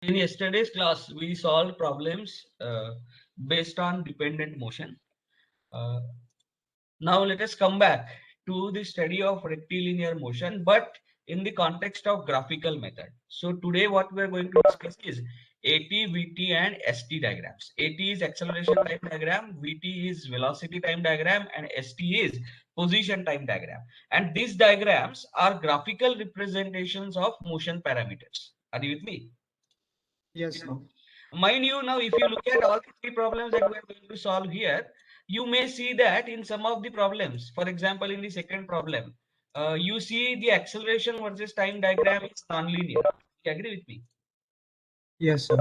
In yesterday's class, we solved problems based on dependent motion. Uh, Now let us come back to the study of rectilinear motion, but in the context of graphical method. So today what we are going to discuss is AT, VT and ST diagrams. AT is acceleration time diagram, VT is velocity time diagram and ST is position time diagram. And these diagrams are graphical representations of motion parameters. Are you with me? Yes, sir. Mind you, now if you look at all the three problems that we are going to solve here, you may see that in some of the problems, for example, in the second problem, you see the acceleration versus time diagram is nonlinear. You agree with me? Yes, sir.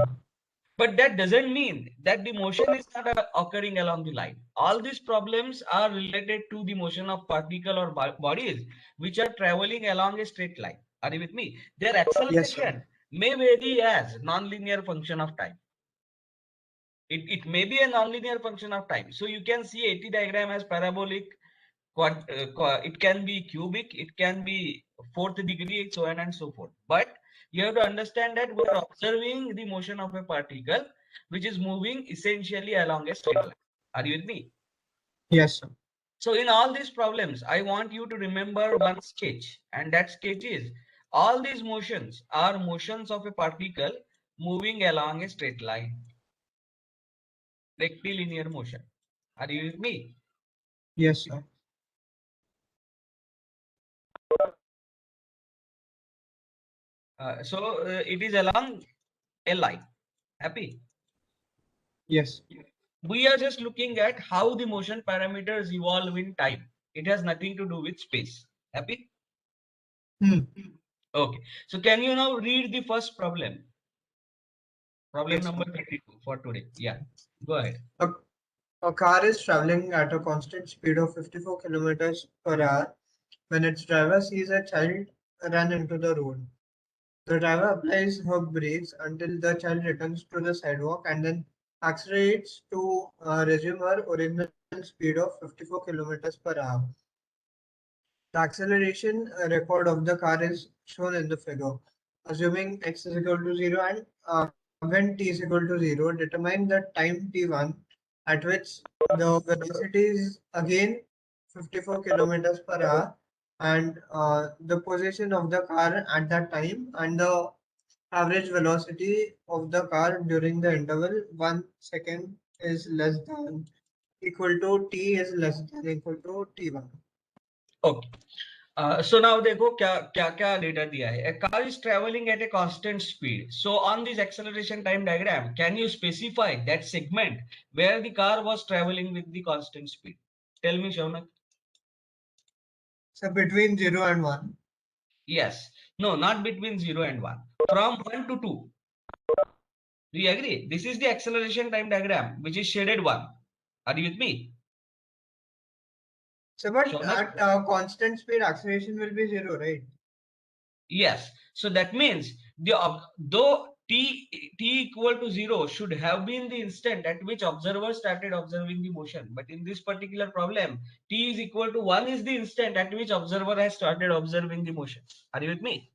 But that doesn't mean that the motion is not occurring along the line. All these problems are related to the motion of particle or bodies which are traveling along a straight line. Are you with me? Their Yes, sir. acceleration may vary as nonlinear function of time. It may be a nonlinear function of time. So you can see AT diagram as parabolic, it can be cubic, it can be fourth degree, so on and so forth. But you have to understand that we are observing the motion of a particle which is moving essentially along a straight line. Are you with me? Yes, sir. So in all these problems, I want you to remember one sketch, and that sketch is all these motions are motions of a particle moving along a straight line, rectilinear motion. Are you with me? Yes, sir. It is along a line. Happy? Yes. We are just looking at how the motion parameters evolve in time. It has nothing to do with space. Happy? Hmm. Okay. So can you now read the first problem? Problem Yes, sir. number 32 for today. Yeah. Go ahead. A, a car is traveling at a constant speed of 54 kilometers per hour when its driver sees a child run into the road. The driver applies her brakes until the child returns to the sidewalk and then accelerates to resume her original speed of 54 kilometers per hour. The acceleration record of the car is shown in the figure. Assuming x is equal to 0 and when t is equal to 0, determine the time t1 at which the velocity is again 54 kilometers per hour and the position of the car at that time and the average velocity of the car during the interval 1 second is less than equal to t is less than equal to t1. Okay. So now देखो क्या क्या क्या data दिया है. A car is traveling at a constant speed. So on this acceleration time diagram, can you specify that segment where the car was traveling with the constant speed? Tell me, Shaunak. So between 0 and 1. Yes. No, not between 0 and 1. From 1 to 2. Do you agree? This is the acceleration time diagram, which is shaded one. Are you with me? So but Shaunak? at constant speed acceleration will be 0, right? Yes. So that means though t equal to 0 should have been the instant at which observer started observing the motion. But in this particular problem, t is equal to 1 is the instant at which observer has started observing the motion. Are you with me?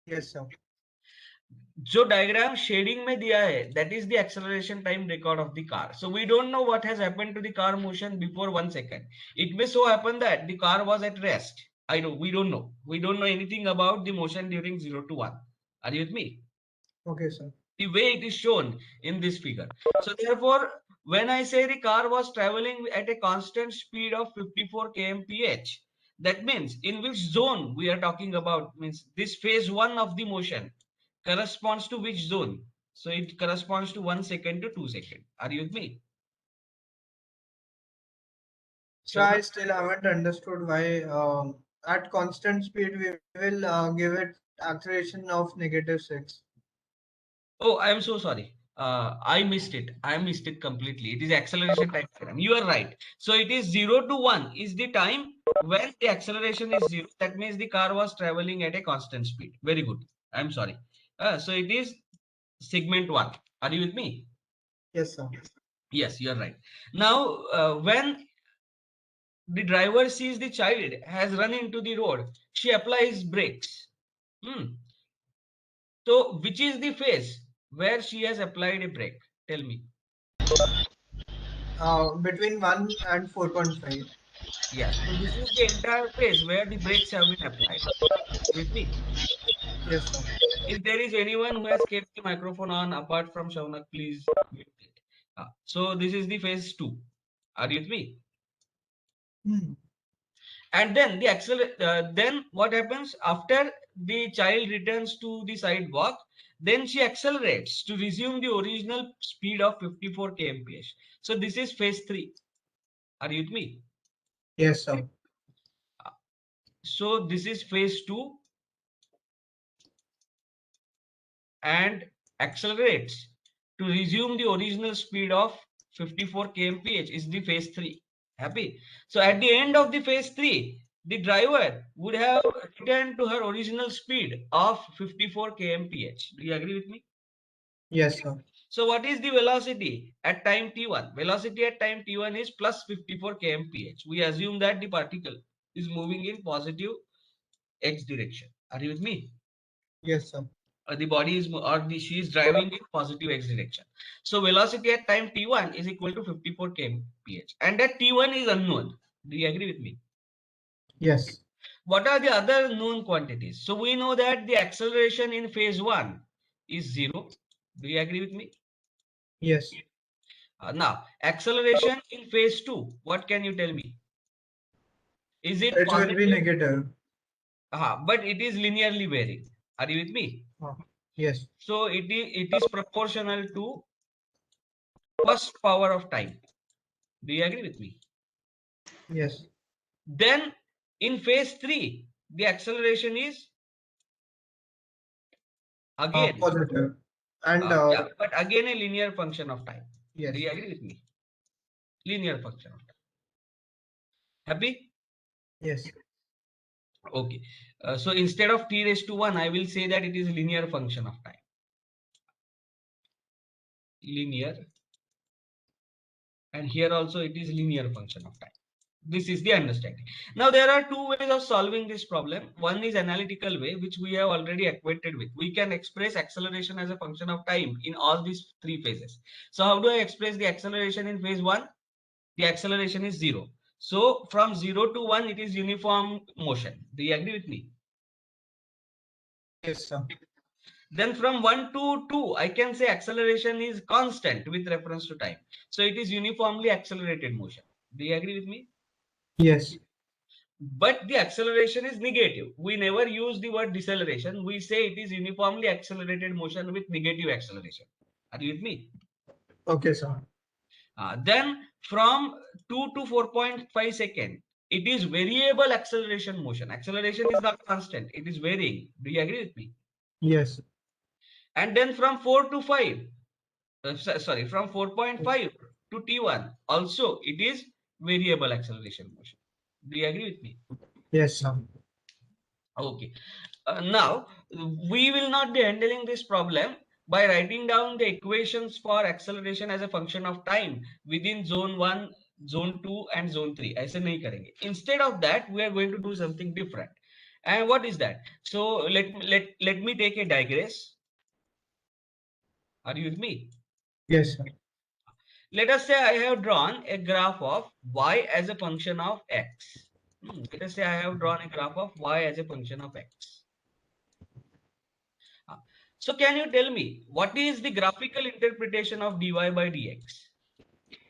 Yes, sir. जो diagram shading में दिया है that is the acceleration time record of the car. So we don't know what has happened to the car motion before 1 second. It may so happen that the car was at rest. We don't know. We don't know anything about the motion during 0 to 1. Are you with me? Okay, sir. The way it is shown in this figure. So therefore, when I say the car was traveling at a constant speed of 54 kmph, that means in which zone we are talking about, means this phase 1 of the motion corresponds to which zone? So it corresponds to 1 second to 2 seconds. Are you with me? So I still haven't understood why at constant speed we will give it acceleration of -6. Oh, I am so sorry. I missed it. I missed it completely. It is acceleration time diagram. You are right. So it is 0 to 1 is the time when the acceleration is 0. That means the car was traveling at a constant speed. Very good. I'm sorry. So it is segment 1. Are you with me? Yes, sir. Yes, you are right. Now, when the driver sees the child has run into the road, she applies brakes. Hmm. So which is the phase where she has applied a brake? Tell me. Between 1 and 4.5. Yeah. So this is the entire phase where the brakes have been applied. With me. Yes, sir. If there is anyone who has kept the microphone on apart from Shaunak, please mute it. So this is the phase 2. Are you with me? Hmm. And then then what happens after the child returns to the sidewalk? Then she accelerates to resume the original speed of 54 kmph. So this is phase 3. Are you with me? Yes, sir. So this is phase 2 and accelerates to resume the original speed of 54 kmph is the phase 3. Happy? So at the end of the phase 3, the driver would have returned to her original speed of 54 kmph. Do you agree with me? Yes, sir. So what is the velocity at time t1? Velocity at time t1 is plus 54 kmph. We assume that the particle is moving in positive x direction. Are you with me? Yes, sir. The body is she is driving in positive x direction. So velocity at time t1 is equal to 54 kmph, and that t1 is unknown. Do you agree with me? Yes. What are the other known quantities? So we know that the acceleration in phase 1 is 0. Do you agree with me? Yes. Now acceleration in phase 2, what can you tell me? Is it It will be positive? negative. But it is linearly varying. Are you with me? Uh, yes. So it is proportional to first power of time. Do you agree with me? Yes. Then in phase 3, the acceleration is again, Positive. And yeah, but again a linear function of time. Do yes. you agree with me? Linear function of time. Happy? Yes. Okay. So instead of t raised to 1, I will say that it is linear function of time. Linear. And here also it is linear function of time. This is the understanding. Now there are two ways of solving this problem. One is analytical way, which we have already acquainted with. We can express acceleration as a function of time in all these three phases. So how do I express the acceleration in phase 1? The acceleration is 0. So from 0 to 1, it is uniform motion. Do you agree with me? Yes, sir. Then from 1 to 2, I can say acceleration is constant with reference to time. So it is uniformly accelerated motion. Do you agree with me? Yes. But the acceleration is negative. We never use the word deceleration. We say it is uniformly accelerated motion with negative acceleration. Are you with me? Okay, sir. Then from 2 to 4.5 second, it is variable acceleration motion. Acceleration is not constant. It is varying. Do you agree with me? Yes. And then from 4 to 5, sorry, from 4.5 to T1, also it is variable acceleration motion. Do you agree with me? Yes, sir. Okay. Now, we will not be handling this problem by writing down the equations for acceleration as a function of time within zone 1, zone 2 and zone 3. ऐसे नहीं करेंगे. Instead of that, we are going to do something different. And what is that? So let me take a digress. Are you with me? Yes, sir. Let us say I have drawn a graph of y as a function of x. Let us say I have drawn a graph of y as a function of x. So can you tell me what is the graphical interpretation of dy by dx?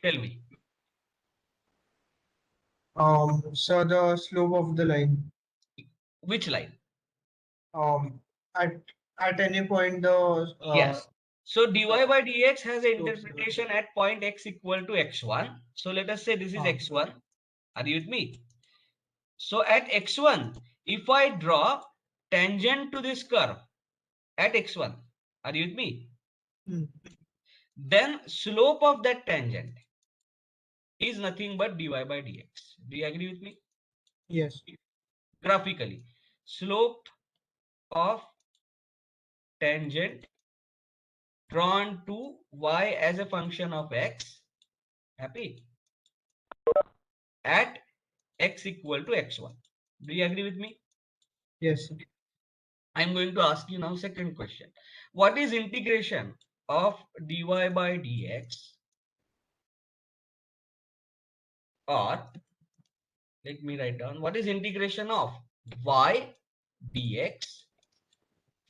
Tell me. So the slope of the line. Which line? Um, at any point the Yes. So dy the by dx has an slopes. interpretation at point x equal to x1. So let us say this is Uh, x1. Are you with me? So at x1, if I draw tangent to this curve at x1, are you with me? hmm. Then slope of that tangent is nothing but dy by dx. Do you agree with me? Yes. Graphically, slope of tangent drawn to y as a function of x, happy, at x equal to x1. Do you agree with me? Yes, sir. I'm going to ask you now second question. What is integration of dy by dx, or let me write down, what is integration of y dx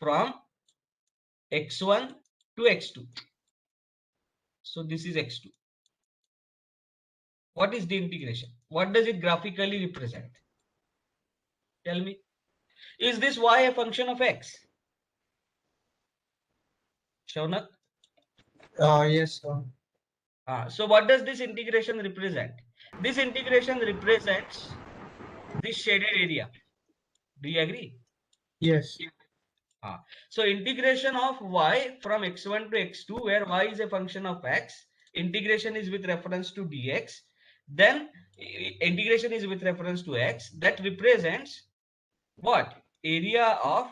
from x1 to x2? So this is x2. What is the integration? What does it graphically represent? Tell me. Is this y a function of x? Shaunak? Yes, sir. So what does this integration represent? This integration represents this shaded area. Do you agree? Yes. So integration of y from x1 to x2, where y is a function of x, integration is with reference to dx, then integration is with reference to x, that represents what? Area of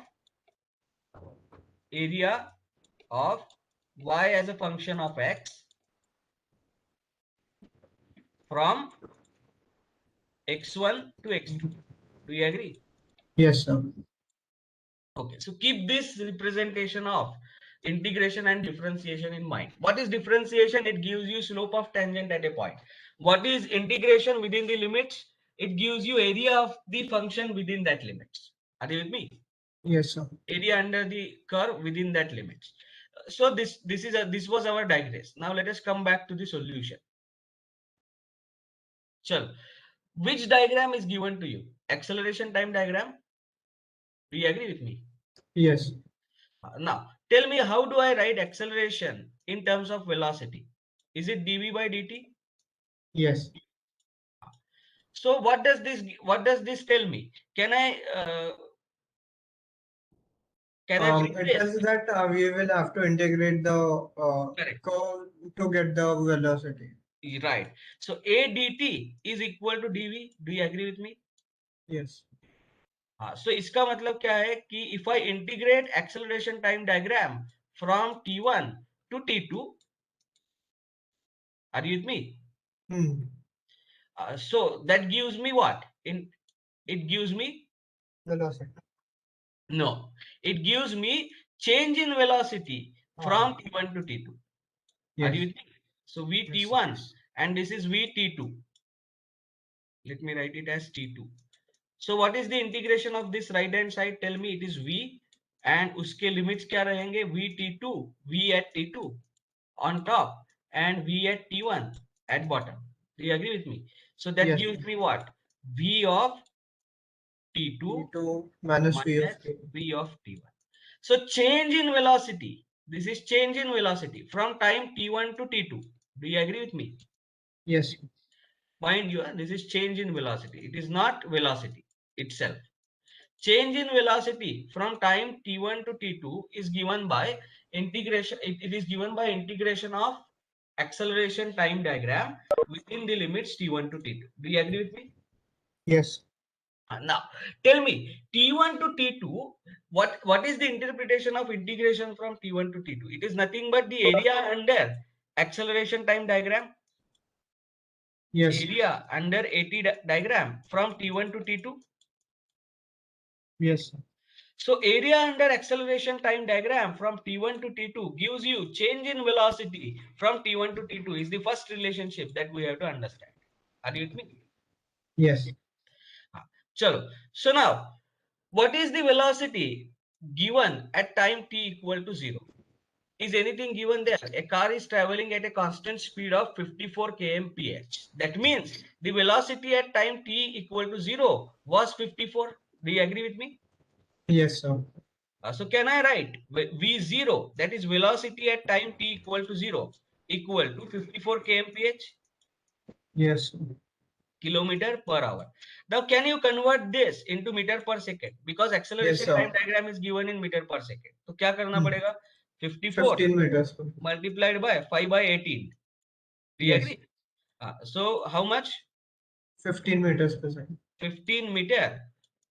y as a function of x from x1 to x2. Do you agree? Yes, sir. Okay, so keep this representation of integration and differentiation in mind. What is differentiation? It gives you slope of tangent at a point. What is integration within the limits? It gives you area of the function within that limits. Are you with me? Yes, sir. Area under the curve within that limits. So this was our digress. Now let us come back to the solution. Chal, which diagram is given to you? Acceleration time diagram? Do you agree with me? Yes. Now, tell me, how do I write acceleration in terms of velocity? Is it dv by dt? Yes. So what does this tell me? Can I It replace? tells that we will have to integrate the Correct. curve to get the velocity. Right. So a dt is equal to dv. Do you agree with me? Yes. So इसका मतलब क्या है कि if I integrate acceleration time diagram from t1 to t2, are you with me? Hmm. So that gives me what? It gives me Velocity. No, it gives me change in velocity Ah, from T1 to T2. Are you yes. with me? So Yes. VT1 and this is VT2. Let me write it as T2. So what is the integration of this right hand side? Tell me. It is V and उसके limits क्या रहेंगे? VT2, V at T2 on top and V at T1 at bottom. Do you agree with me? So that Yes. gives me what? V of T2 V2 minus V of minus T. V of T1. So change in velocity. This is change in velocity from time T1 to T2. Do you agree with me? Yes. Mind you, this is change in velocity. It is not velocity itself. Change in velocity from time T1 to T2 is given by integration. It is given by integration of acceleration time diagram within the limits T1 to T2. Do you agree with me? Yes. Now, tell me, T1 to T2, what is the interpretation of integration from T1 to T2? It is nothing but the area under acceleration time diagram, Yes. area under AT diagram from T1 to T2. Yes. So, area under acceleration time diagram from T1 to T2 gives you change in velocity from T1 to T2 is the first relationship that we have to understand. Are you with me? Yes. Chalo. So now, what is the velocity given at time t equal to 0? Is anything given there? A car is traveling at a constant speed of 54 km/h. That means the velocity at time t equal to 0 was 54. Do you agree with me? Yes, sir. So can I write v0, that is velocity at time t equal to 0, equal to 54 km/h, Yes. kilometer per hour. Now, can you convert this into meter per second? Because Yes, acceleration sir. time diagram is given in meter per second. तो क्या करना Hmm. पड़ेगा? 54 15 meters. multiplied by 5 by 18. Do you Yes. agree? So how much? 15 meters per second. 15 meter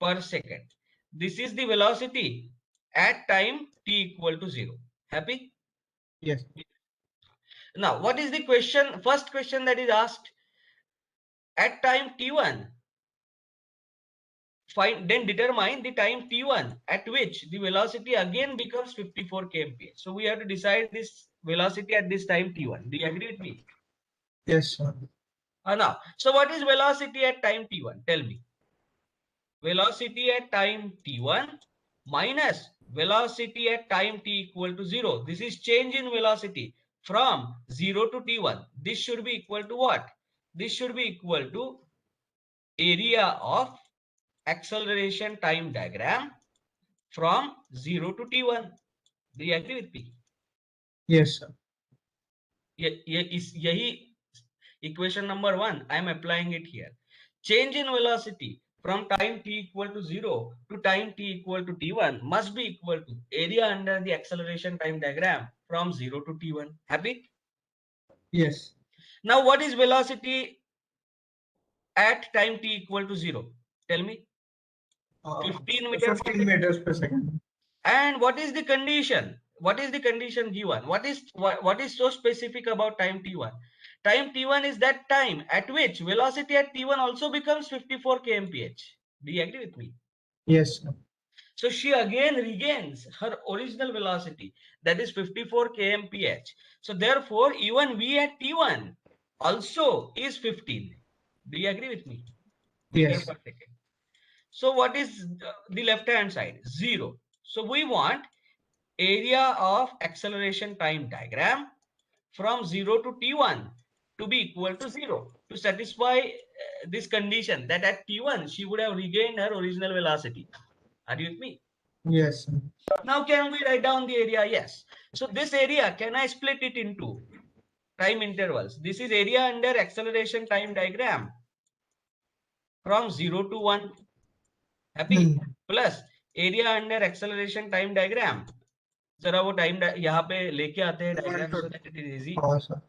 per second. This is the velocity at time t equal to 0. Happy? Yes. Now, what is the question? First question that is asked, at time t1, then determine the time t1 at which the velocity again becomes 54 kmph. So we have to decide this velocity at this time t1. Do you agree with me? Yes, sir. Now, so what is velocity at time t1? Tell me. Velocity at time t1 minus velocity at time t equal to 0. This is change in velocity from 0 to t1. This should be equal to what? This should be equal to area of acceleration time diagram from 0 to t1. Do you agree with me? Yes, sir. यही equation number 1 I am applying it here. Change in velocity from time t equal to 0 to time t equal to t1 must be equal to area under the acceleration time diagram from 0 to t1. Happy? Yes. Now what is velocity at time t equal to 0? Tell me. 15 meter per 15 second. meters per second. And what is the condition? What is the condition given? What is so specific about time t1? Time t1 is that time at which velocity at t1 also becomes 54 kmph. Do you agree with me? Yes, sir. So she again regains her original velocity, that is 54 kmph. So therefore, even v at t1 also is 15. Do you agree with me? Meter Yes. per second. So what is the left hand side? 0. So we want area of acceleration time diagram from 0 to t1 to be equal to 0 to satisfy this condition that at t1 she would have regained her original velocity. Are you with me? Yes, sir. Now can we write down the area? Yes. So this area, can I split it into time intervals? This is area under acceleration time diagram from 0 to 1. Happy? Plus area under acceleration time diagram. जरा वो time यहाँ पे लेके आते हैं diagram so that it is easy. Oh, sir.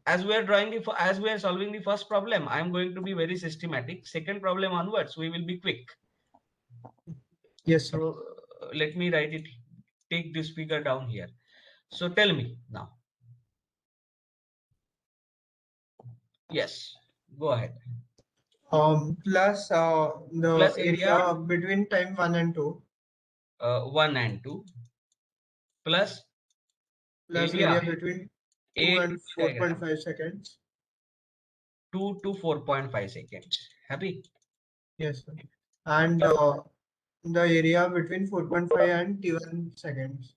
As we are solving the first problem, I am going to be very systematic. Second problem onwards, we will be quick. Yes, sir. So let me write it. Take this figure down here. So tell me now. Yes, go ahead. Plus the Plus area area between time 1 and 2. 1 and 2 plus Plus area area between 2 8 and 4.5 seconds. 2 to 4.5 seconds. Happy? Yes, sir. And the area between 4.5 and T1 seconds.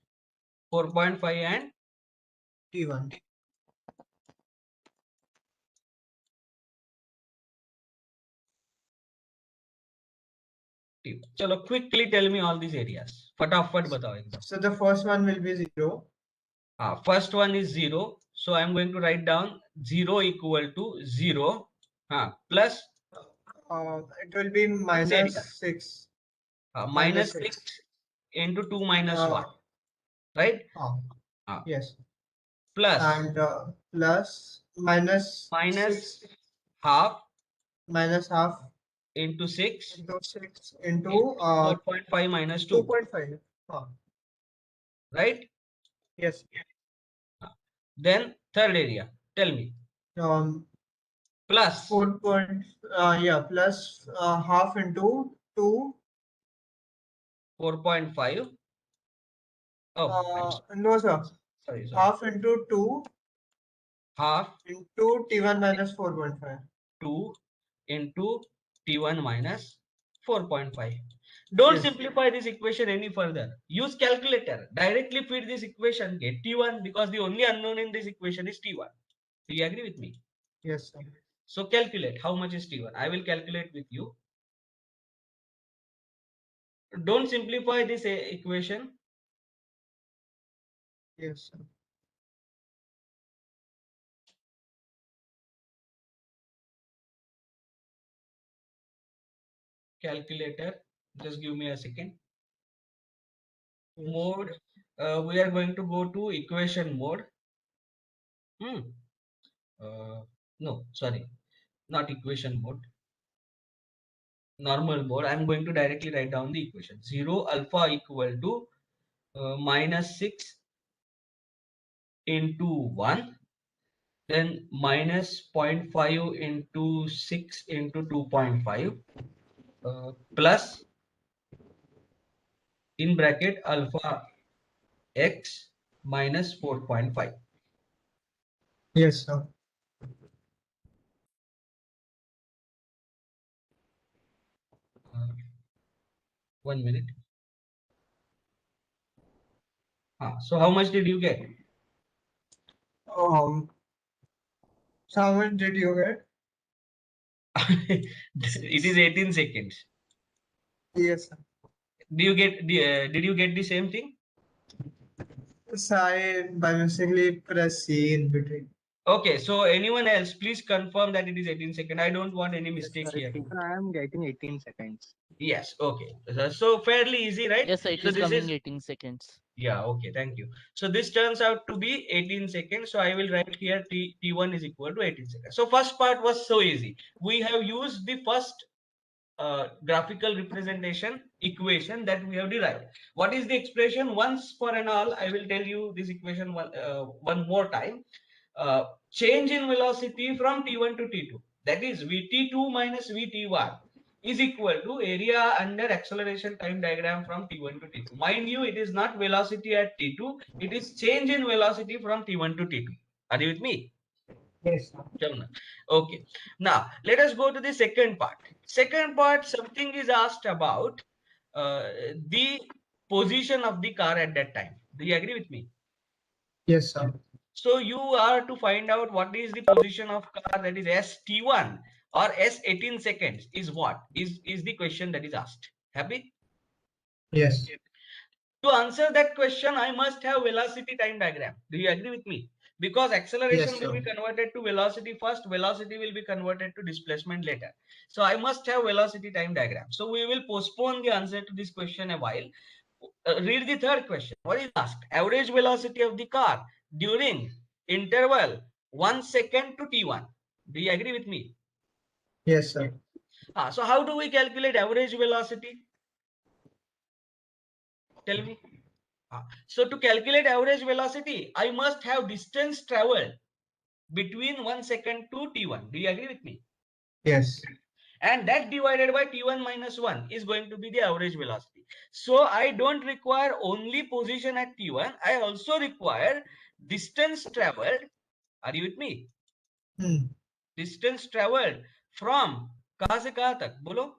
4.5 and T1. T1. चलो quickly tell me all these areas. फटाफट बताओ एकदम. So the first one will be 0. First one is 0. So I'm going to write down 0 equal to 0. Plus It will be minus 6. minus 6 into 2 minus 1. Right? Yes. Plus And plus minus minus 6 half minus half into 6 into 6 into 4.5 minus 2. 2.5. Right? Yes. Then third area. Tell me. Plus 4 point, plus half into 2. 4.5. Oh, no, sir. sorry. Half into 2 Half into T1 minus 4.5. 2 into T1 minus 4.5. Don't simplify this equation any further. Use calculator. Directly feed this equation. Get T1 because the only unknown in this equation is T1. Do you agree with me? Yes, sir. So calculate how much is T1. I will calculate with you. Don't simplify this equation. Yes, sir. Calculator. Just give me a second. Yes. Mode. We are going to go to equation mode. No, sorry, not equation mode. Normal mode. I'm going to directly write down the equation. 0 alpha equal to minus 6 into 1, then minus 0.5 into 6 into 2.5, plus in bracket alpha x minus 4.5. Yes, sir. 1 minute. So how much did you get? So how much did you get? It is 18 seconds. Yes, sir. Did you get the same thing? So I by mistakenly press C in between. Okay, so anyone else, please confirm that it is 18 seconds. I don't want any Yes, mistake sir. here. Even I am getting 18 seconds. Yes, okay. So fairly easy, right? Yes, sir, it So is this coming is, 18 seconds. yeah, okay, thank you. So this turns out to be 18 seconds. So I will write here T1 is equal to 18 seconds. So first part was so easy. We have used the first graphical representation equation that we have derived. What is the expression? Once for and all, I will tell you this equation one more time. Change in velocity from T1 to T2, that is Vt2 minus Vt1 is equal to area under acceleration time diagram from T1 to T2. Mind you, it is not velocity at T2, it is change in velocity from T1 to T2. Are you with me? Yes, sir. Okay. Now let us go to the second part. Second part, something is asked about the position of the car at that time. Do you agree with me? Yes, sir. So you are to find out what is the position of car, that is ST1 or S18 seconds is what is the question that is asked. Happy? Yes. To answer that question, I must have velocity time diagram. Do you agree with me? Because acceleration Yes, will sir. be converted to velocity first, velocity will be converted to displacement later. So I must have velocity time diagram. So we will postpone the answer to this question a while. Read the third question. What is asked? Average velocity of the car during interval 1 second to T1. Do you agree with me? Yes, sir. So how do we calculate average velocity? Tell me. So to calculate average velocity, I must have distance traveled between 1 second to T1. Do you agree with me? Yes. And that divided by T1 minus 1 is going to be the average velocity. So I don't require only position at T1. I also require distance traveled. Are you with me? Distance traveled from कहाँ से कहाँ तक बोलो?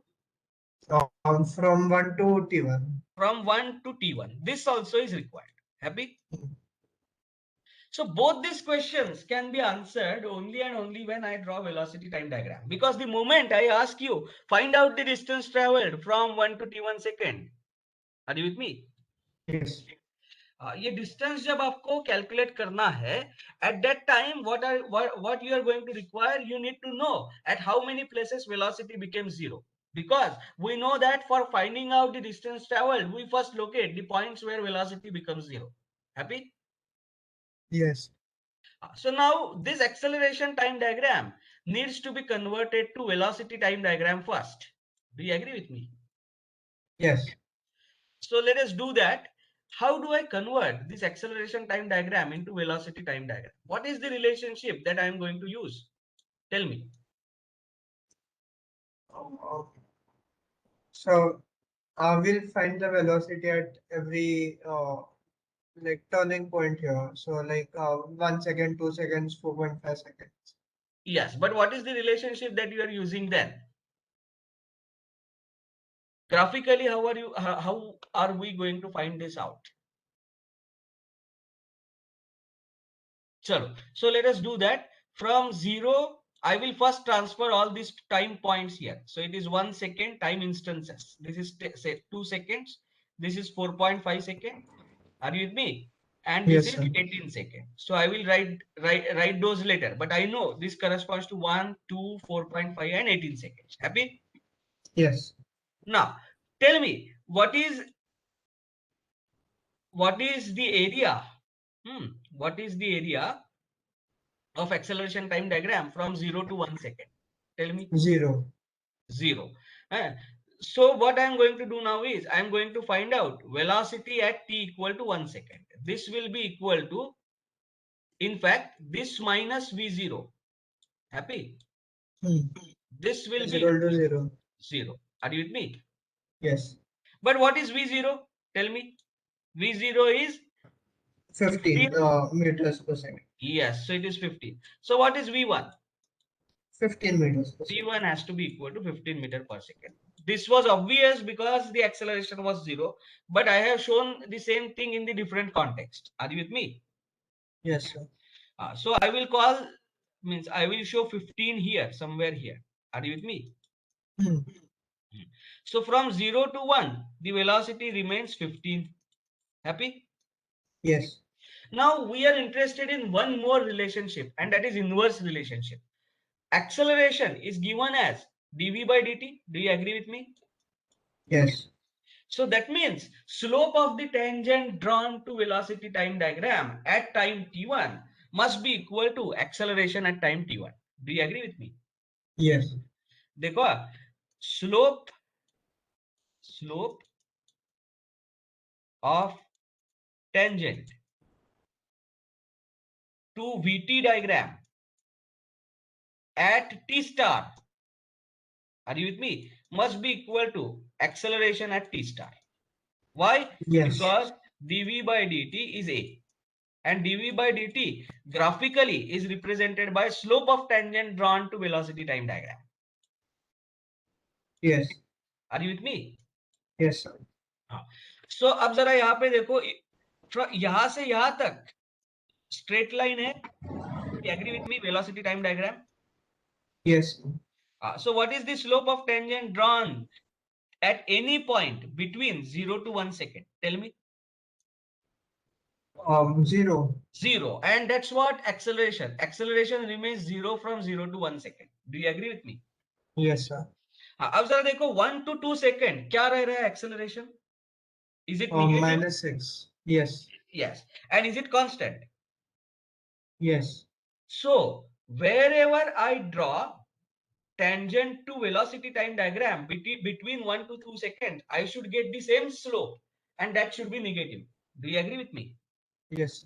From 1 to T1. From 1 to T1. This also is required. Happy? So both these questions can be answered only and only when I draw velocity time diagram. Because the moment I ask you, find out the distance traveled from 1 to T1 second. Are you with me? Yes. ये distance जब आपको calculate करना है, at that time what you are going to require, you need to know at how many places velocity becomes zero. Because we know that for finding out the distance traveled, we first locate the points where velocity becomes zero. Happy? Yes. So now this acceleration time diagram needs to be converted to velocity time diagram first. Do you agree with me? Yes. So let us do that. How do I convert this acceleration time diagram into velocity time diagram? What is the relationship that I am going to use? Tell me. So we'll find the velocity at every like turning point here. So like 1 second, 2 seconds, 4.5 seconds. Yes, but what is the relationship that you are using then? Graphically, how are we going to find this out? Chalo. So let us do that. From 0, I will first transfer all these time points here. So it is 1 second time instances. This is say 2 seconds. This is 4.5 seconds. Are you with me? And this Yes, is sir. 18 seconds. So I will write those later. But I know this corresponds to 1, 2, 4.5 and 18 seconds. Happy? Yes. Now, tell me, what is the area? What is the area of acceleration time diagram from 0 to 1 second? Tell me. 0. 0. So what I'm going to do now is I'm going to find out velocity at t equal to 1 second. This will be equal to, in fact, this minus v0. Happy? This will be 0 to 0. 0. Are you with me? Yes. But what is V0? Tell me. V0 is 15 meters per second. yes, so it is 15. So what is V1? 15 meters per second. V1 has to be equal to 15 meter per second. This was obvious because the acceleration was 0, but I have shown the same thing in the different context. Are you with me? Yes, sir. So I will call, means I will show 15 here, somewhere here. Are you with me? Hmm. So from 0 to 1, the velocity remains 15. Happy? Yes. Now we are interested in one more relationship, and that is inverse relationship. Acceleration is given as dv by dt. Do you agree with me? Yes. So that means slope of the tangent drawn to velocity time diagram at time t1 must be equal to acceleration at time t1. Do you agree with me? Yes. देखो slope of tangent to vt diagram at t star, are you with me, must be equal to acceleration at t star. Why? Yes. Because dv by dt is a, and dv by dt graphically is represented by slope of tangent drawn to velocity time diagram. Yes. Are you with me? Yes, sir. So अब जरा यहाँ पे देखो, यहां से यहां तक straight line है. Agree with me? Velocity time diagram. Yes. So what is the slope of tangent drawn at any point between 0 to 1 second? Tell me. 0. 0. And that's what acceleration. Acceleration remains 0 from 0 to 1 second. Do you agree with me? Yes, sir. अब जरा देखो 1 to 2 second क्या रह रहा है acceleration? Is it negative? -6. Yes. Yes. And is it constant? Yes. So wherever I draw tangent to velocity time diagram between 1 to 2 seconds, I should get the same slope, and that should be negative. Do you agree with me? Yes.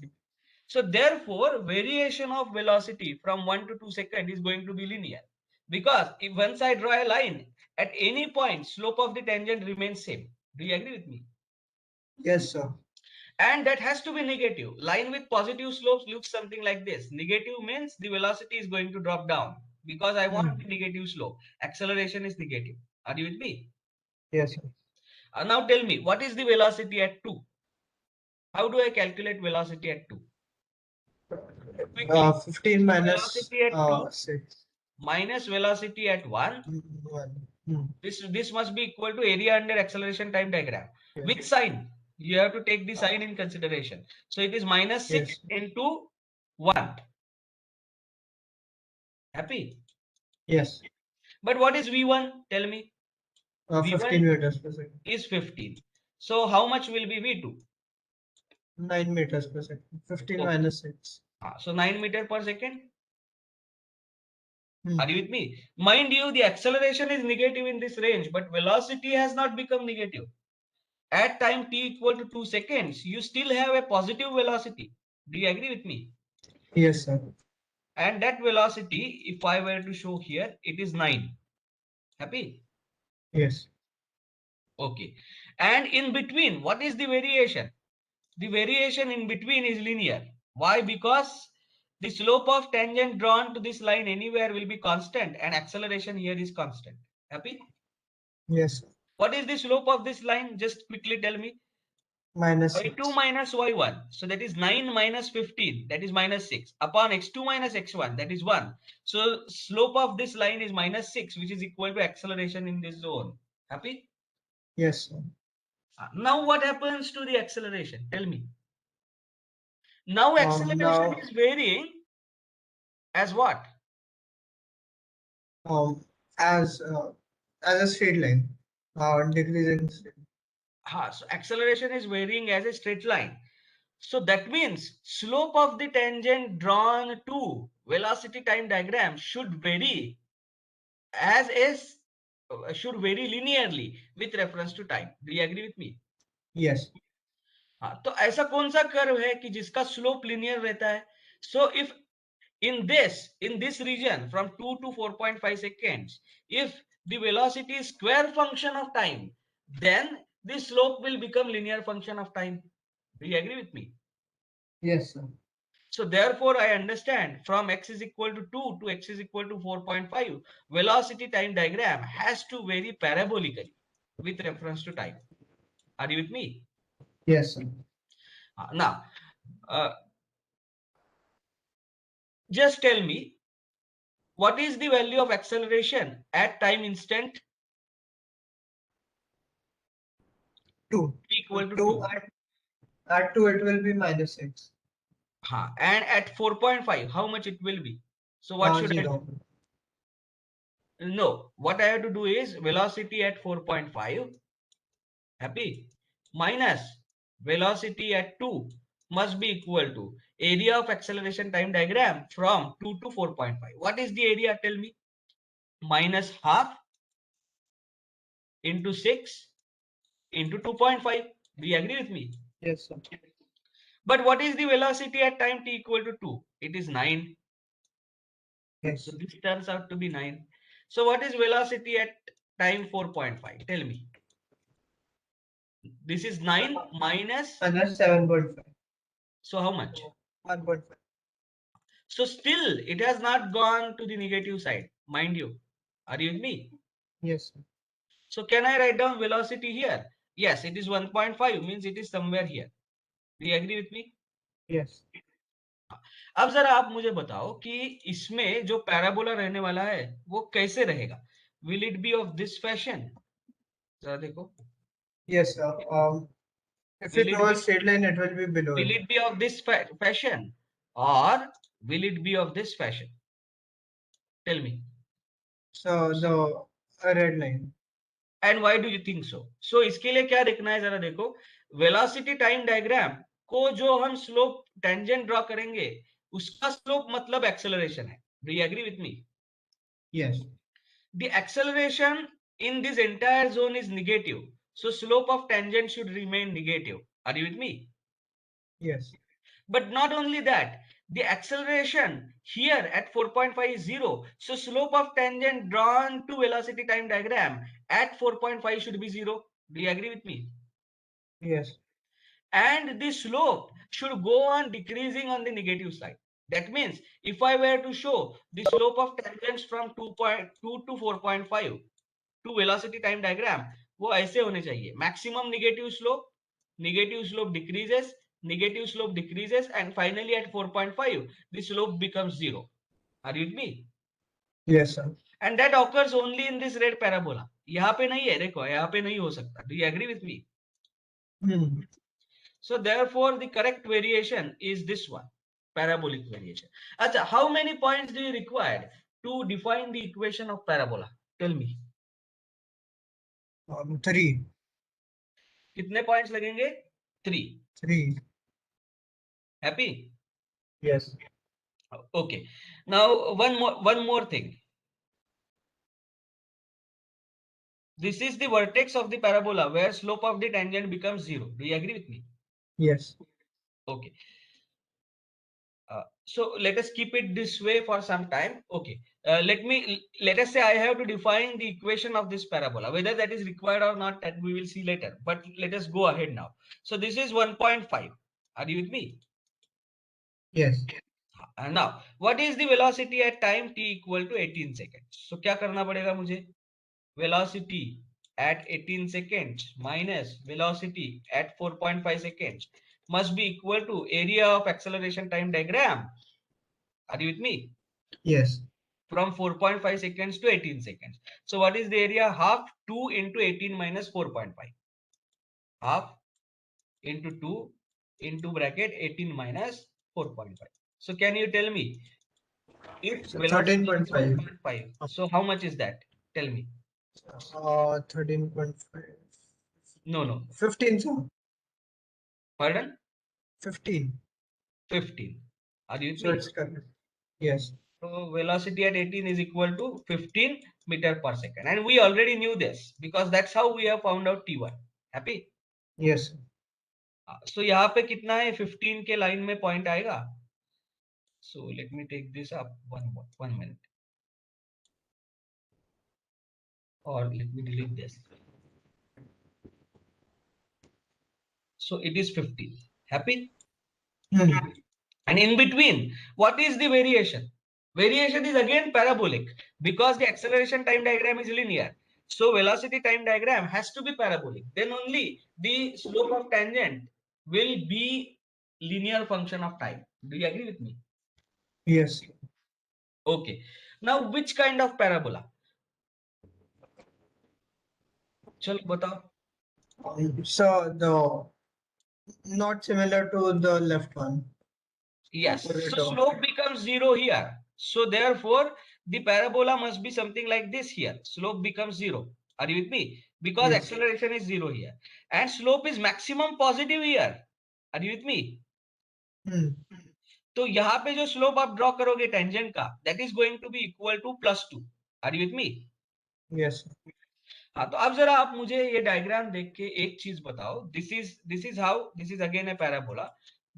So therefore, variation of velocity from 1 to 2 seconds is going to be linear, because if once I draw a line, at any point slope of the tangent remains same. Do you agree with me? Yes, sir. And that has to be negative. Line with positive slopes looks something like this. Negative means the velocity is going to drop down, because I want the negative slope. Acceleration is negative. Are you with me? Yes, sir. Now tell me, what is the velocity at 2? How do I calculate velocity at 2? Quickly. 15 minus Velocity at 2 6. minus velocity at 1. 1. This must be equal to area under acceleration time diagram. Yes. Which sign? You have to take the sign in consideration. So it is minus 6 Yes. into 1. Happy? Yes. But what is V1? Tell me. 15 meters per second. Is 15. So how much will be V2? 9 meters per second. 15 Okay. minus 6. So 9 meter per second. Hmm. Are you with me? Mind you, the acceleration is negative in this range, but velocity has not become negative. At time t equal to 2 seconds, you still have a positive velocity. Do you agree with me? Yes, sir. And that velocity, if I were to show here, it is 9. Happy? Yes. Okay. And in between, what is the variation? The variation in between is linear. Why? Because the slope of tangent drawn to this line anywhere will be constant, and acceleration here is constant. Happy? Yes. What is the slope of this line? Just quickly tell me. Minus Y2 6. minus y1. So that is 9 minus 15. That is minus 6. Upon x2 minus x1. That is 1. So slope of this line is minus 6, which is equal to acceleration in this zone. Happy? Yes, sir. Now what happens to the acceleration? Tell me. Now acceleration now is varying as what? um as a straight line, decreasing straight. So acceleration is varying as a straight line. So that means slope of the tangent drawn to velocity time diagram should vary should vary linearly with reference to time. Do you agree with me? Yes. हाँ, तो ऐसा कौन सा curve है कि जिसका slope linear रहता है? So if in this region from 2 to 4.5 seconds, if the velocity is square function of time, then the slope will become linear function of time. Do you agree with me? Yes, sir. So therefore, I understand from x is equal to 2 to x is equal to 4.5, velocity time diagram has to vary parabolically with reference to time. Are you with me? Yes, sir. Now, uh, just tell me, what is the value of acceleration at time instant 2. equal to 2 2? at 2 it will be -6. And at 4.5, how much it will be? So what should I 0. do? No, what I have to do is velocity at 4.5, happy, minus velocity at 2 must be equal to area of acceleration time diagram from 2 to 4.5. What is the area? Tell me. Minus half into 6 into 2.5. Do you agree with me? Yes, sir. But what is the velocity at time t equal to 2? It is 9. So Yes. this turns out to be 9. So what is velocity at time 4.5? Tell me. This is 9 minus. Minus 7.5. So how much? 1.5. So still it has not gone to the negative side, mind you. Are you with me? Yes, sir. So can I write down velocity here? Yes, it is 1.5, means it is somewhere here. Do you agree with me? Yes. अब जरा आप मुझे बताओ कि इसमें जो parabola रहने वाला है वो कैसे रहेगा? Will it be of this fashion? जरा देखो. Yes, sir. If Will it it be was straight line, it will be below will it. it be of this fashion or will it be of this fashion? Tell me. So the red line. And why do you think so? So इसके लिए क्या देखना है, जरा देखो. Velocity time diagram को जो हम स्लोप टेंजेंट ड्रॉ करेंगे उसका स्लोप मतलब एक्सेलरेशन है. Do you agree with me? Yes. The acceleration in this entire zone is negative, so slope of tangent should remain negative. Are you with me? Yes. But not only that, the acceleration here at 4.5 is 0. So slope of tangent drawn to velocity time diagram at 4.5 should be 0. Do you agree with me? Yes. And the slope should go on decreasing on the negative side. That means if I were to show the slope of tangents from 2.2 to 4.5 to velocity time diagram, वो ऐसे होने चाहिए. Maximum negative slope decreases, and finally at 4.5 the slope becomes 0. Are you with me? Yes, sir. And that occurs only in this red parabola. यहाँ पे नहीं है, देखो यहाँ पे नहीं हो सकता. Do you agree with me? Hmm. So therefore the correct variation is this one, parabolic variation. अच्छा, how many points do you require to define the equation of parabola? Tell me. 3. कितने points लगेंगे? 3. 3. Happy? Yes. Okay. Now one more thing. This is the vertex of the parabola where slope of the tangent becomes 0. Do you agree with me? Yes. Okay. So let us keep it this way for some time. Okay. Let us say I have to define the equation of this parabola. Whether that is required or not, that we will see later. But let us go ahead now. So this is 1.5. Are you with me? Yes. And now, what is the velocity at time t equal to 18 seconds? So क्या करना पड़ेगा मुझे? Velocity at 18 seconds minus velocity at 4.5 seconds must be equal to area of acceleration time diagram. Are you with me? Yes. From 4.5 seconds to 18 seconds. So what is the area? Half 2 into 18 minus 4.5. Half into 2 into bracket 18 minus 4.5. So can you tell me if So velocity is 13.5. 1.5? So how much is that? Tell me. 13.5. No. 15, sir. Pardon? 15. 15. Are you with So me? it's correct. Yes. So velocity at 18 is equal to 15 meter per second. And we already knew this because that's how we have found out T1. Happy? Yes. So यहाँ पे कितना है? 15 के line में point आएगा. So let me take this up one minute. or let me delete this. So it is 15. Happy? Hmm. And in between, what is the variation? Variation is again parabolic because the acceleration time diagram is linear. So velocity time diagram has to be parabolic. Then only the slope of tangent will be linear function of time. Do you agree with me? Yes. Okay. Now, which kind of parabola? चलो बताओ. So the not similar to the left one. Yes. So Correcto. slope becomes 0 here. So therefore, the parabola must be something like this here. Slope becomes 0. Are you with me? Because Yes. acceleration is 0 here. And slope is maximum positive here. Are you with me? Hmm. तो यहाँ पे जो slope आप draw करोगे tangent का, that is going to be equal to +2. Are you with me? Yes. हाँ, तो अब जरा आप मुझे ये डायग्राम देख के एक चीज बताओ. This is how, this is again A parabola.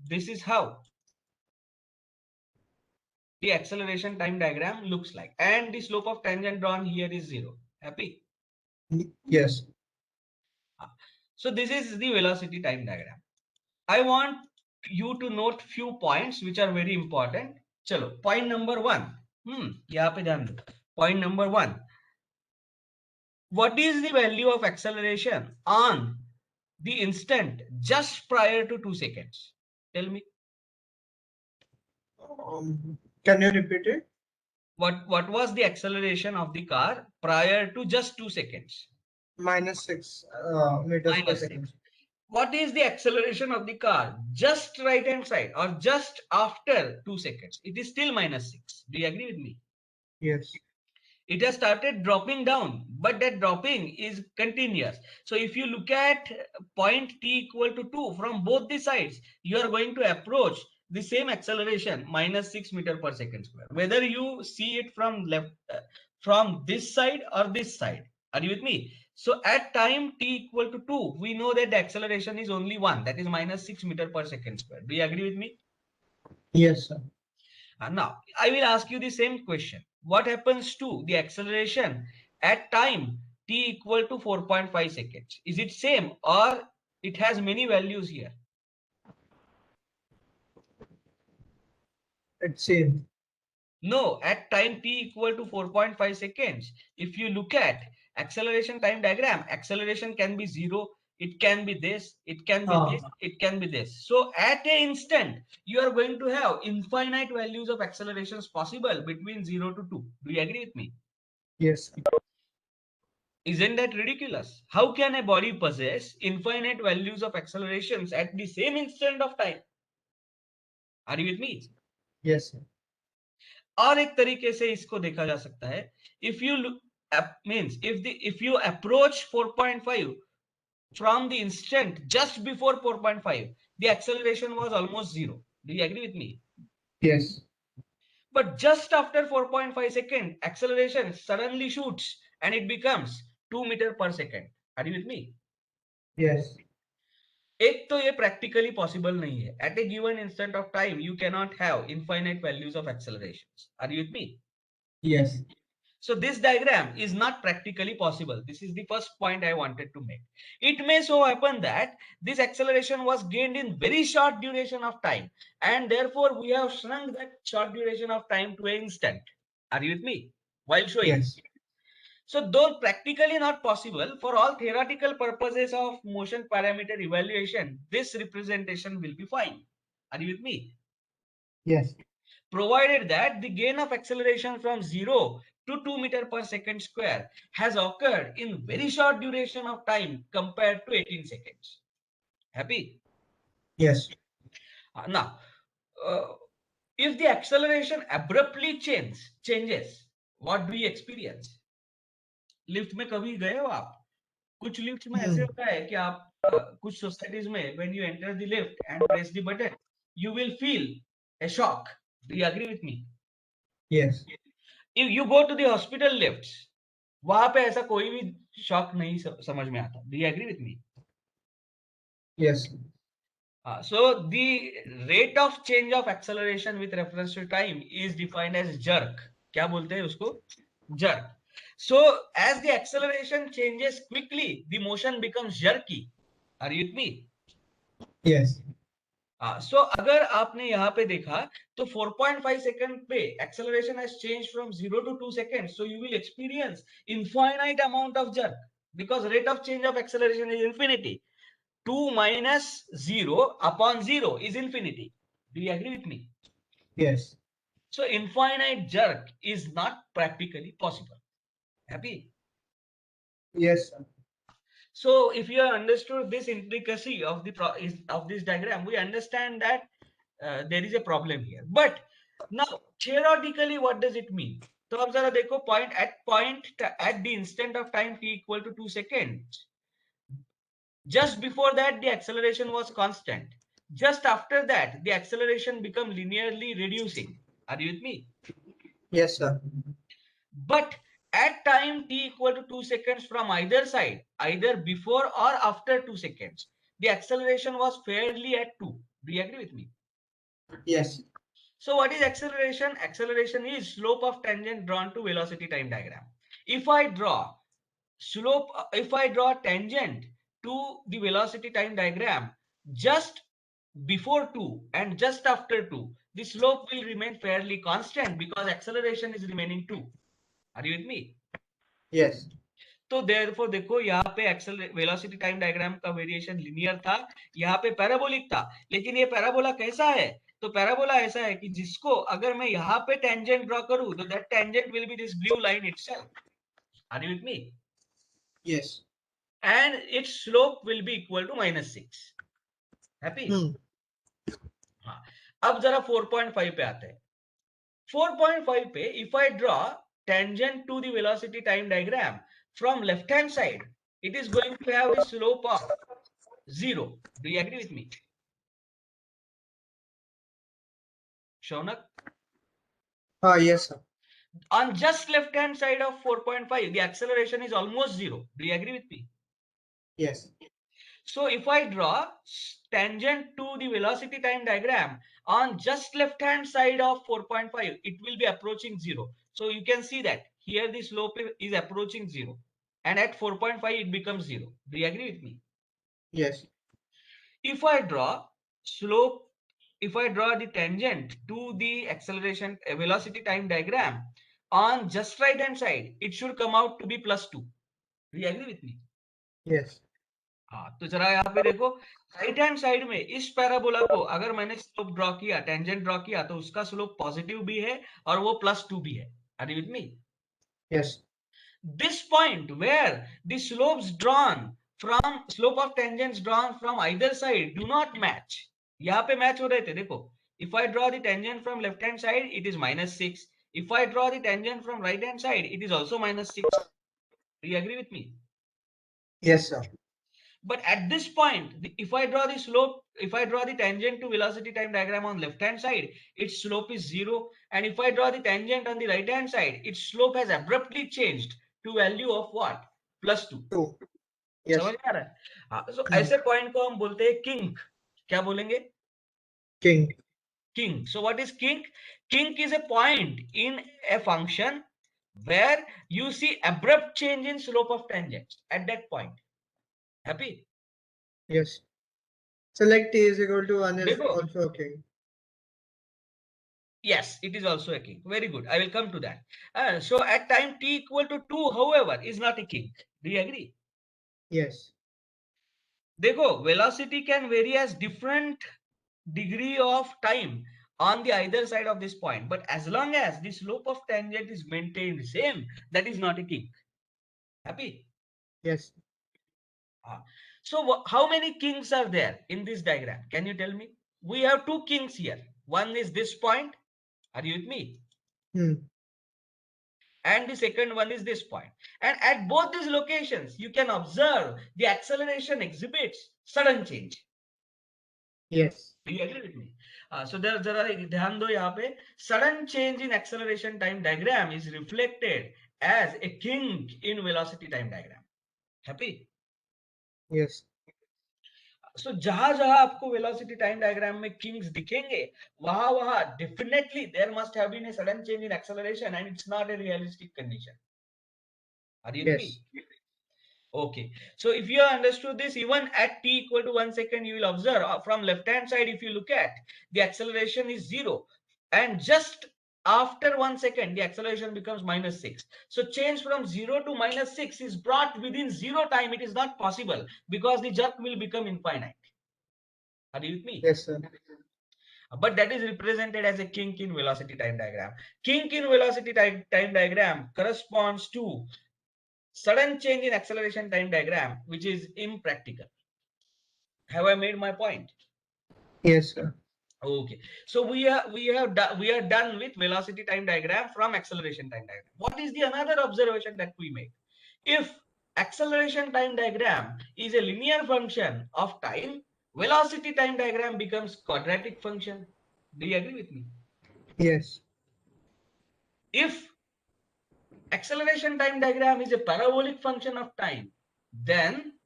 This is how the acceleration time diagram looks like, and the slope of tangent drawn here is 0. Happy? Yes. So this is the velocity time diagram. I want you to note few points which are very important. Chalo, point number 1. यहाँ पे ध्यान दो. Point number 1. What is the value of acceleration on the instant just prior to 2 seconds? Tell me. Can you repeat it? What was the acceleration of the car prior to just 2 seconds? -6 meters per Minus 6. second. What is the acceleration of the car just right hand side or just after 2 seconds? It is still -6. Do you agree with me? Yes. It has started dropping down, but that dropping is continuous. So if you look at point t equal to 2 from both the sides, you are going to approach the same acceleration -6 meter per second square, whether you see it from left, from this side or this side. Are you with me? So at time t equal to 2, we know that the acceleration is only 1, that is -6 meter per second square. Do you agree with me? Yes, sir. And now I will ask you the same question. What happens to the acceleration at time t equal to 4.5 seconds? Is it same or it has many values here? It's same. No, at time t equal to 4.5 seconds, if you look at acceleration time diagram, acceleration can be 0, it can be this, it can be this, it can be this. So at an instant, you are going to have infinite values of accelerations possible between 0 to 2. Do you agree with me? Yes. Isn't that ridiculous? How can a body possess infinite values of accelerations at the same instant of time? Are you with me? Yes, sir. और एक तरीके से इसको देखा जा सकता है. If you look, means if you approach 4.5 from the instant just before 4.5, the acceleration was almost 0. Do you agree with me? Yes. But just after 4.5 second, acceleration suddenly shoots and it becomes 2 meter per second. Are you with me? Yes. एक तो ये practically possible नहीं है. At a given instant of time, you cannot have infinite values of accelerations. Are you with me? Yes. So this diagram is not practically possible. This is the first point I wanted to make. It may so happen that this acceleration was gained in very short duration of time, and therefore we have shrunk that short duration of time to an instant. Are you with me? While showing. Yes. So though practically not possible, for all theoretical purposes of motion parameter evaluation, this representation will be fine. Are you with me? Yes. Provided that the gain of acceleration from 0 to 2 meter per second square has occurred in very short duration of time compared to 18 seconds. Happy? Yes. Now, if the acceleration abruptly changes, what do you experience? Lift में कभी गए हो आप? कुछ lift में ऐसे होता है कि आप कुछ सोसाइटीज में when you enter the lift and press the button, you will feel a shock. Do you agree with me? Yes. If you go to the hospital lifts, वहां पे ऐसा कोई भी शॉक नहीं समझ में आता. Do you agree with me? Yes. So the rate of change of acceleration with reference to time is defined as jerk. क्या बोलते हैं उसको? Jerk. So as the acceleration changes quickly, the motion becomes jerky. Are you with me? Yes. So अगर आपने यहाँ पे देखा तो 4.5 सेकंड पे acceleration has changed from 0 to 2 seconds. So you will experience infinite amount of jerk because rate of change of acceleration is infinity. 2 minus 0 upon 0 is infinity. Do you agree with me? Yes. So infinite jerk is not practically possible. Happy? Yes, sir. So if you have understood this intricacy of of this diagram, we understand that there is a problem here. But now theoretically, what does it mean? तो अब जरा देखो point at the instant of time t equal to 2 seconds. Just before that, the acceleration was constant. Just after that, the acceleration become linearly reducing. Are you with me? Yes, sir. But at time t equal to 2 seconds from either side, either before or after 2 seconds, the acceleration was fairly at 2. Do you agree with me? Yes. So what is acceleration? Acceleration is slope of tangent drawn to velocity time diagram. If I draw if I draw tangent to the velocity time diagram just before 2 and just after 2, the slope will remain fairly constant because acceleration is remaining 2. Are you with me? Yes. तो therefore देखो यहाँ पे velocity time diagram का variation linear था, यहाँ पे parabolic था, लेकिन ये पैराबोला कैसा है? तो पैराबोला ऐसा है कि जिसको अगर मैं यहाँ पे टेंजेंट ड्रॉ करूं तो that tangent will be this blue line itself. Are you with me? Yes. And its slope will be equal to -6. Happy? हाँ. अब जरा 4.5 पे आते हैं. 4.5 पे if I draw tangent to the velocity time diagram from left hand side, it is going to have the slope of 0. Do you agree with me? Shaunak? Yes, sir. On just left hand side of 4.5, the acceleration is almost 0. Do you agree with me? Yes. So if I draw tangent to the velocity time diagram on just left hand side of 4.5, it will be approaching 0. So you can see that here the slope is approaching 0 and at 4.5 it becomes 0. Do you agree with me? Yes. If I draw slope, if I draw the tangent to the acceleration velocity time diagram on just right hand side, it should come out to be +2. Do you agree with me? Yes. हाँ, तो जरा यहाँ पे देखो right hand side में इस parabola को अगर मैंने स्लोप ड्रॉ किया, टेंजेंट ड्रॉ किया, तो उसका स्लोप पॉजिटिव भी है और वो +2 भी है. Are you with me? Yes. This point where the slopes drawn from slope of tangents drawn from either side do not match. यहाँ पे मैच हो रहे थे देखो. If I draw the tangent from left hand side, it is -6. If I draw the tangent from right hand side, it is also -6. Do you agree with me? Yes, sir. But at this point, if I draw the slope, if I draw the tangent to velocity time diagram on left hand side, its slope is 0. And if I draw the tangent on the right hand side, its slope has abruptly changed to value of what? +2. 2. Yes. समझ में आ रहा है? हाँ, so ऐसे point को हम बोलते हैं किंक. क्या बोलेंगे? King. Kink. So what is kink? Kink is a point in a function where you see abrupt change in slope of tangents at that point. Happy? Yes. So like t is equal to 1 is देखो. also a king. Yes, it is also a kink. Very good. I will come to that. So at time t equal to 2, however, is not a kink. Do you agree? Yes. देखो, velocity can vary as different degree of time on the either side of this point. But as long as the slope of tangent is maintained same, that is not a kink. Happy? Yes. So how many kinks are there in this diagram? Can you tell me? We have two kinks here. One is this point. Are you with me? And the second one is this point. And at both these locations, you can observe the acceleration exhibits sudden change. Yes. Do you agree with me? So there ध्यान दो यहाँ पे sudden change in acceleration time diagram is reflected as a kink in velocity time diagram. Happy? Yes. So जहां जहां आपको velocity time diagram में kinks दिखेंगे, वहां वहां definitely there must have been a sudden change in acceleration and it's not a realistic condition. Are you with Yes. me? Okay. So if you have understood this, even at t equal to 1 second, you will observe from left hand side, if you look at, the acceleration is 0. And just after 1 second, the acceleration becomes -6. So change from 0 to -6 is brought within 0 time. It is not possible because the jerk will become infinite. Are you with me? Yes, sir. But that is represented as a kink in velocity time diagram. Kink in velocity time diagram corresponds to sudden change in acceleration time diagram, which is impractical. Have I made my point? Yes, sir. Okay. So we are done with velocity time diagram from acceleration time diagram. What is the another observation that we make? If acceleration time diagram is a linear function of time, velocity time diagram becomes quadratic function. Do you agree with me? Yes. If acceleration time diagram is a parabolic function of time, then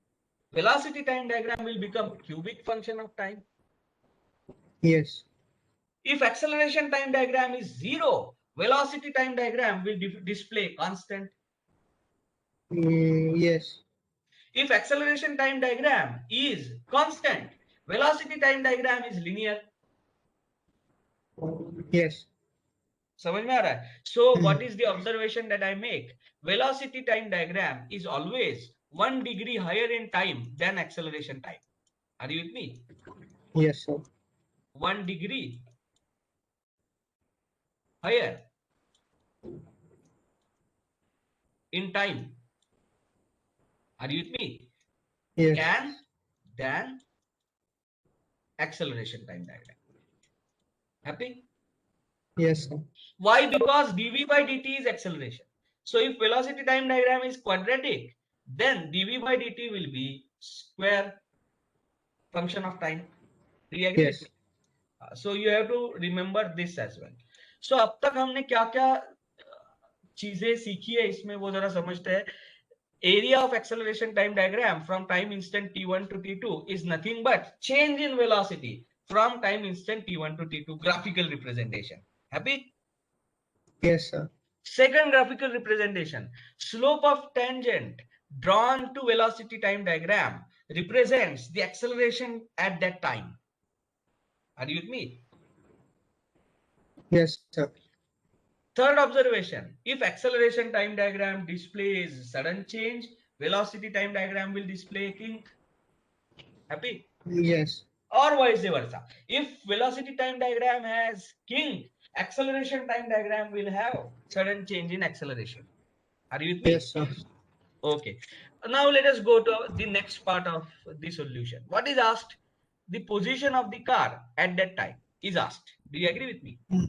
velocity time diagram will become cubic function of time. Yes. If acceleration time diagram is 0, velocity time diagram will display constant. Yes. If acceleration time diagram is constant, velocity time diagram is linear. Yes. समझ में आ रहा है? So Hmm. what is the observation that I make? Velocity time diagram is always 1 degree higher in time than acceleration time. Are you with me? Yes, sir. 1 degree higher in time. Are you with me? Yes. Than acceleration time diagram. Happy? Yes, sir. Why? Because dv by dt is acceleration. So if velocity time diagram is quadratic, then dv by dt will be square function of time. Do you agree with Yes. me? So you have to remember this as well. So अब तक हमने क्या क्या चीजें सीखी है इसमें वो जरा समझते हैं. Area of acceleration time diagram from time instant t1 to t2 is nothing but change in velocity from time instant t1 to t2. Graphical representation. Happy? Yes, sir. Second graphical representation, slope of tangent drawn to velocity time diagram represents the acceleration at that time. Are you with me? Yes, sir. Third observation, if acceleration time diagram displays sudden change, velocity time diagram will display kink. Happy? Yes. Or vice versa. If velocity time diagram has kink, acceleration time diagram will have sudden change in acceleration. Are you with me? Yes, sir. Okay. Now let us go to the next part of the solution. What is asked? The position of the car at that time is asked. Do you agree with me? Hmm.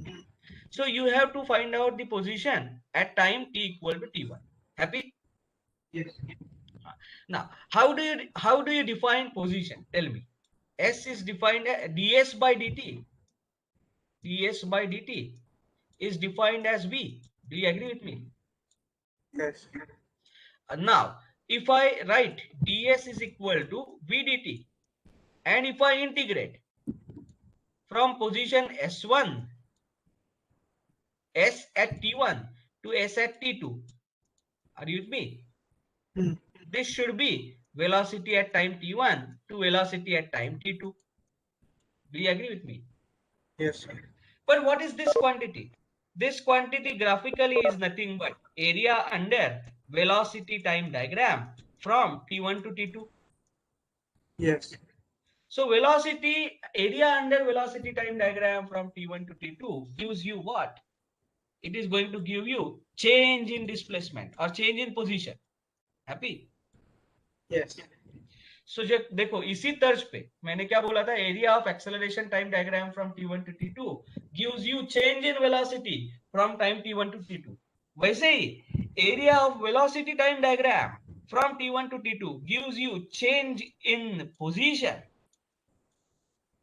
So you have to find out the position at time t equal to t1. Happy? Yes. Now, how do you define position? Tell me. S is defined as ds by dt. ds by dt is defined as v. Do you agree with me? Yes. Now, if I write ds is equal to v dt, and if I integrate from position S1, S at T1 to S at T2, are you with me? Hmm. This should be velocity at time T1 to velocity at time T2. Do you agree with me? Yes, sir. But what is this quantity? This quantity graphically is nothing but area under velocity time diagram from T1 to T2. Yes. So velocity area under velocity time diagram from T1 to T2 gives you what? It is going to give you change in displacement or change in position. Happy? Yes. So जब देखो इसी तर्ज पे मैंने क्या बोला था, area of acceleration time diagram from t1 to t2 gives you change in velocity from time t1 to t2. वैसे ही area of velocity time diagram from t1 to t2 gives you change in position.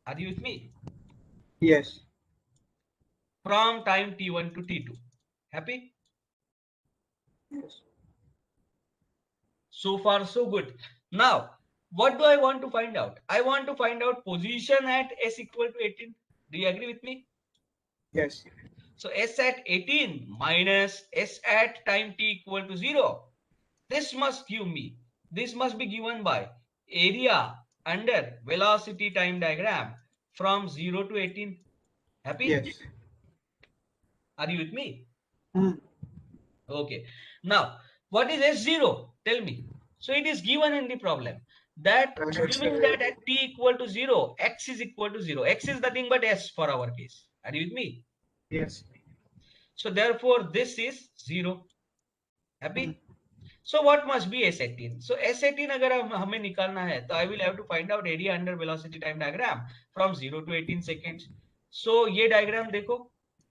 Are you with me? Yes. From time t1 to t2. Happy? Yes. So far so good. Now what do I want to find out? I want to find out position at s equal to 18. Do you agree with me? Yes. So s at 18 minus s at time t equal to 0. this must give me, this must be given by area under velocity time diagram from 0 to 18. Happy? Yes. Are you with me? Hmm. Okay. Now, what is S0? Tell me. So it is given in the problem that It's assuming that at t equal to 0, x is equal to 0. X is nothing but s for our case. Are you with me? yes. So therefore, this is 0. Happy? So what must be S18? So S18 अगर हमें निकालना है तो I will have to find out area under velocity time diagram from 0 to 18 seconds. So ये diagram देखो.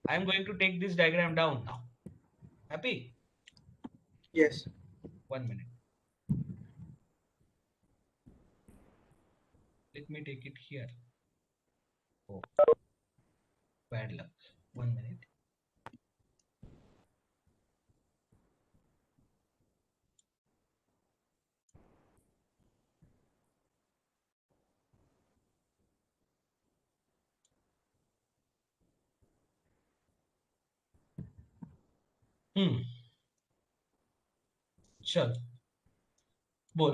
I am going to take this diagram down now. Happy? Yes. 1 minute. Let me take it here. Oh, bad luck. 1 minute. Sure.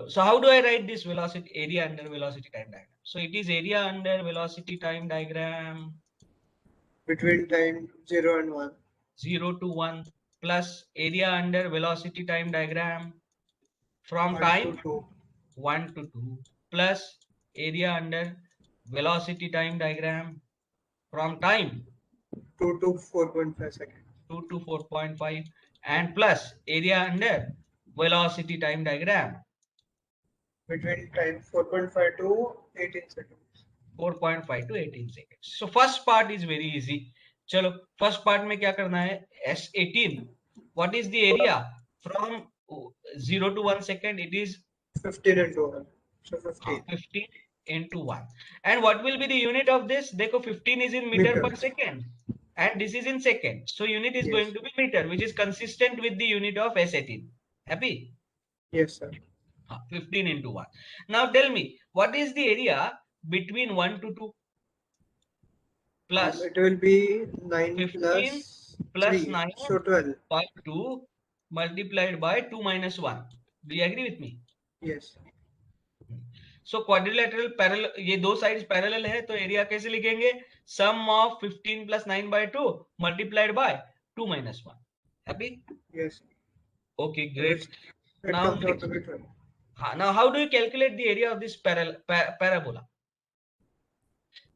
So how do I write this velocity area under velocity time diagram? So it is area under velocity time diagram Between time 0 and 1. 0 to 1 plus area under velocity time diagram from 1 time to 2. 1 to 2 plus area under velocity time diagram from time 2 to 4.5 seconds. 2 to 4.5 and plus area under velocity time diagram Between time 4.5 to 18 seconds. 4.5 to 18 seconds. So first part is very easy. चलो first part में क्या करना है S18. What is the area from 0 to 1 second? It is 15 into 1. So 15. 15 into 1. And what will be the unit of this? देखो 15 is in meter per Meters. second and this is in second. So unit is Yes. going to be meter, which is consistent with the unit of S18. Happy? Yes, sir. 15 into 1. Now tell me, what is the area between 1 to 2? Plus It will be 9 15 plus plus 3. 9 So 12. by 2 multiplied by 2 minus 1. Do you agree with me? Yes. So quadrilateral parallel, ये दो sides parallel है तो area कैसे लिखेंगे? Sum of 15 plus 9 by 2 multiplied by 2 minus 1. Happy? Yes. Okay, great. It Now comes out to be 12. now how do you calculate the area of this parabola?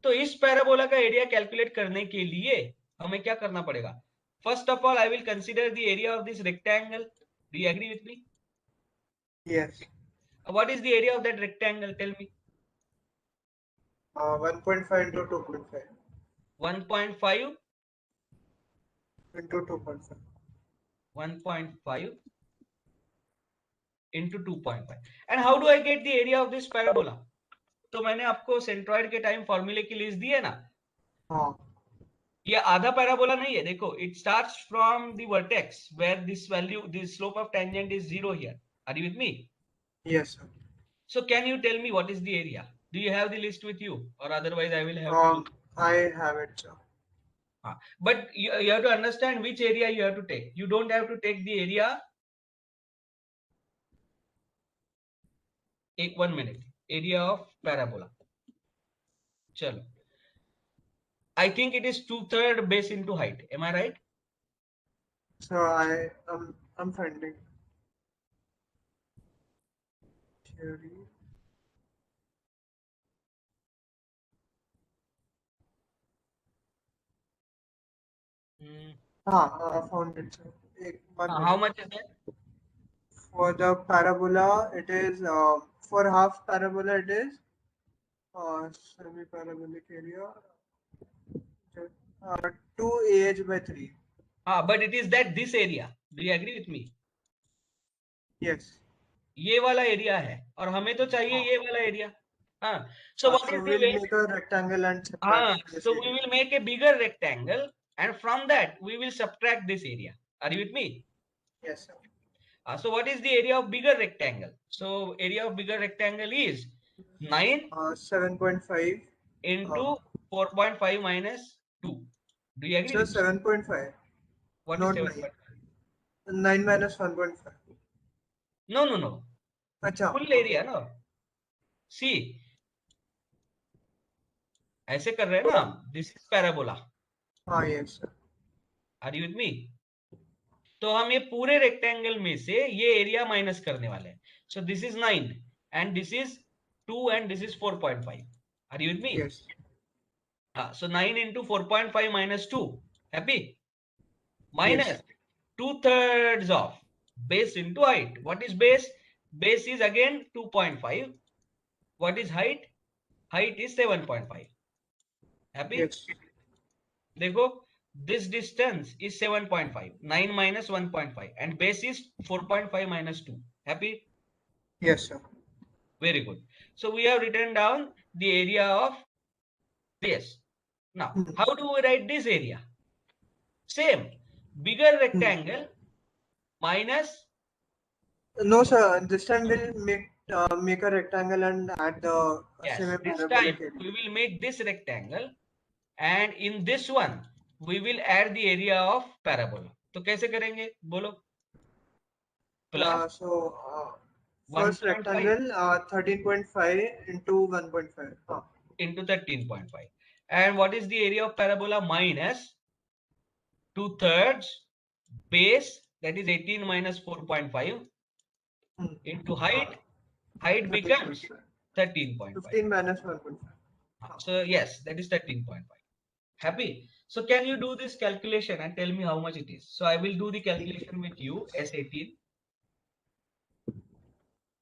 तो इस parabola का area calculate करने के लिए हमें क्या करना पड़ेगा? First of all I will consider the area of this rectangle. Do you agree with me? Yes. What is the area of that rectangle? Tell me. 1.5 into 2.5. 1.5 into 2.5. 1.5 into 2.5. And how do I get the area of this parabola? तो मैंने आपको centroid के time फॉर्मूले की list दी है ना. हाँ. ये आधा पैराबोला नहीं है. देखो, it starts from the vertex where this value, this slope of tangent is 0 here. Are you with me? Yes, sir. So can you tell me what is the area? Do you have the list with you, or otherwise I will have to? I have it, sir. But you have to understand which area you have to take. You don't have to take the area. 1 minute. Area of parabola. Chalo. I think it is 2/3 base into height. Am I right? So I'm finding theory. I found it, sir. How much is that? For the parabola, it is for half parabola it is semi-parabolic area 2 AH by 3. But it is that this area. Do you agree with me? Yes. ये वाला area है और हमें तो चाहिए ये वाला area. So what is the we'll way? make a rectangle and subtract this So area. we will make a bigger rectangle and from that we will subtract this area. Are you with me? Yes, sir. So what is the area of bigger rectangle? So area of bigger rectangle is 9 7.5 into 4.5 minus 2. Do you agree? So 7.5. What Not is 7.5? 9 minus 1.5. No, no, no. अच्छा Full area, no. See, ऐसे कर रहे हैं ना हम. This is parabola. हाँ yes sir. Are you with me? तो हम ये पूरे रेक्टेंगल में से ये एरिया माइनस करने वाले हैं. So this is 9 and this is 2 and this is 4.5. Are you with me? Yes. So 9 into 4.5 minus 2. Happy? Yes. Minus 2/3 of base into height. What is base? Base is again 2.5. What is height? Height is 7.5. Happy? Yes. देखो, this distance is 7.5. 9 minus 1.5 and base is 4.5 minus 2. Happy? Yes sir. Very good. So we have written down the area of this. Now, how do we write this area? Same. Bigger rectangle minus. No sir. This time we'll make a rectangle and add the Yes, this semi-parabolic time area. we will make this rectangle and in this one we will add the area of parabola. तो कैसे करेंगे बोलो? Plus So first 1.5 rectangle 13.5 into 1.5. into 13.5. And what is the area of parabola? Minus 2/3 base, that is 18 minus 4.5 into height. Height becomes 13.5. 15 minus 1.5. So yes, that is 13.5. Happy? So can you do this calculation and tell me how much it is? So I will do the calculation with you. S18.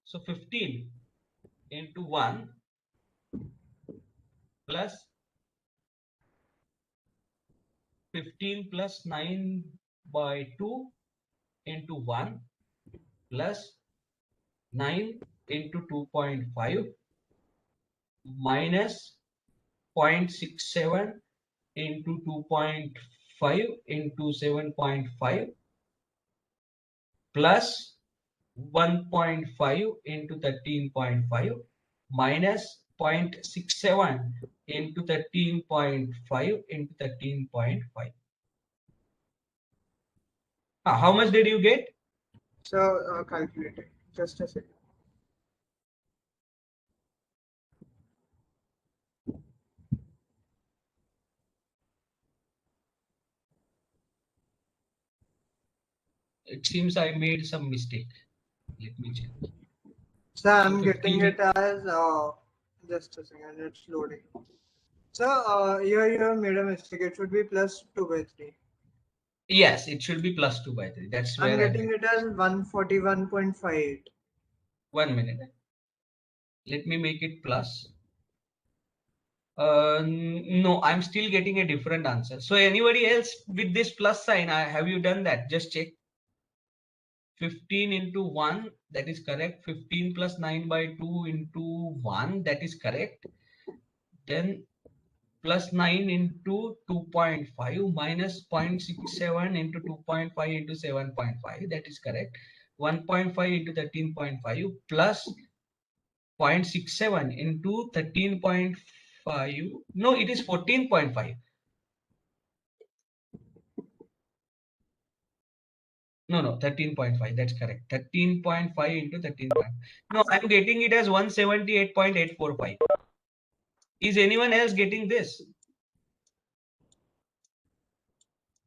So 15 into 1 plus 15 plus 9 by 2 into 1 plus 9 into 2.5 minus 0.67 into 2.5 into 7.5 plus 1.5 into 13.5 minus 0.67 into 13.5 into 13.5. How much did you get? So calculate it. Just a second. It seems I made some mistake. Let me check. So I'm 15 getting it as just a second. It's loading. So here you have made a mistake. It should be plus 2 by 3. Yes, it should be plus 2 by 3. That's I'm where I getting made. it as 141.58. 1 minute. Let me make it plus. No, I'm still getting a different answer. So anybody else with this plus sign, have you done that? Just check. 15 into 1, that is correct. 15 plus 9 by 2 into 1, that is correct. Then plus 9 into 2.5 minus 0.67 into 2.5 into 7.5, that is correct. 1.5 into 13.5 plus 0.67 into 13.5. No, it is 14.5. No, 13.5. That's correct. 13.5 into 13.5. No, I'm getting it as 178.845. Is anyone else getting this?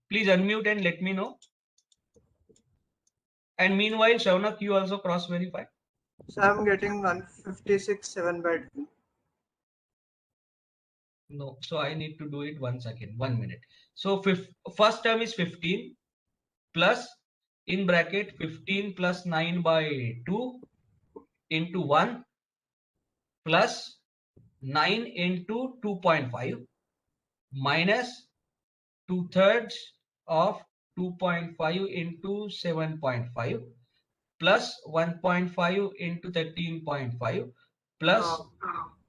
Please unmute and let me know. And meanwhile, Shaunak, you also cross verify. So I'm getting 156.7 by 2. No, so I need to do it once again. 1 minute. So first term is 15 plus in bracket 15 plus 9 by 2 into 1 plus 9 into 2.5 minus 2/3 of 2.5 into 7.5 plus 1.5 into 13.5 plus